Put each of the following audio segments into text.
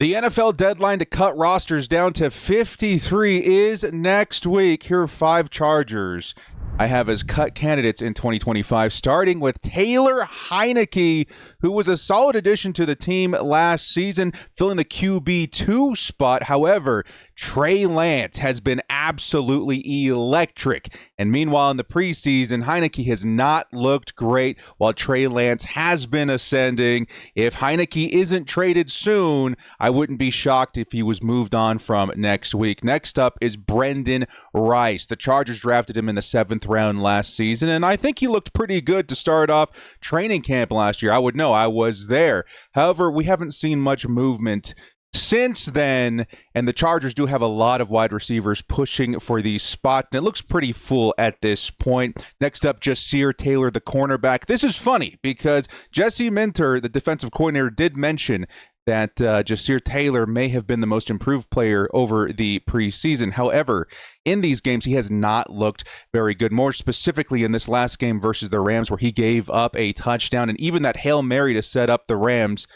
The NFL deadline to cut rosters down to 53 is next week. Here are 5 Chargers I have as cut candidates in 2025, starting with Taylor Heinicke, who was a solid addition to the team last season, filling the QB2 spot. However, Trey Lance has been absolutely electric. And meanwhile, in the preseason, Heinicke has not looked great while Trey Lance has been ascending. If Heinicke isn't traded soon, I wouldn't be shocked if he was moved on from next week. Next up is Brendan Rice. The Chargers drafted him in the 7th round last season, and I think he looked pretty good to start off training camp last year. I would know, I was there. However, we haven't seen much movement since then, and the Chargers do have a lot of wide receivers pushing for these spots, and it looks pretty full at this point. Next up, Ja'Sir Taylor, the cornerback. This is funny because Jesse Minter, the defensive coordinator, did mention that Ja'Sir Taylor may have been the most improved player over the preseason. However, in these games, he has not looked very good. More specifically, in this last game versus the Rams, where he gave up a touchdown, and even that Hail Mary to set up the Rams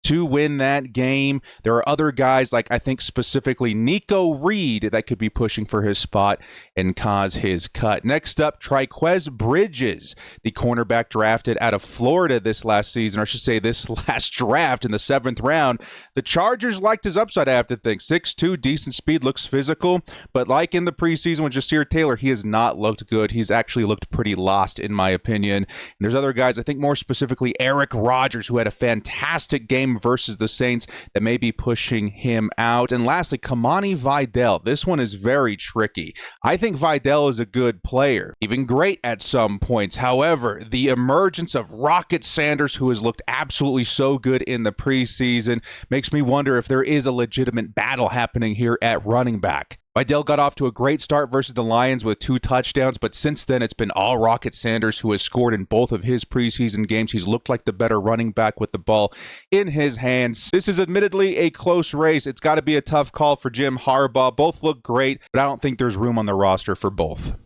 to win that game. There are other guys, like I think specifically Nico Reed, that could be pushing for his spot and cause his cut. Next up, Triquez Bridges, the cornerback drafted out of Florida this last season, or I should say this last draft in the 7th round. The Chargers liked his upside, I have to think. 6'2", decent speed, looks physical, but like in the preseason with Ja'Sir Taylor, he has not looked good. He's actually looked pretty lost, in my opinion. And there's other guys, I think more specifically Eric Rodgers, who had a fantastic game versus the Saints, that may be pushing him out. And lastly, Kamani Vidal. This one is very tricky. I think Vidal is a good player, even great at some points. However, the emergence of Rocket Sanders, who has looked absolutely so good in the preseason, makes me wonder if there is a legitimate battle happening here at running back. Vidal got off to a great start versus the Lions with 2 touchdowns, but since then it's been all Rocket Sanders, who has scored in both of his preseason games. He's looked like the better running back with the ball in his hands. This is admittedly a close race. It's got to be a tough call for Jim Harbaugh. Both look great, but I don't think there's room on the roster for both.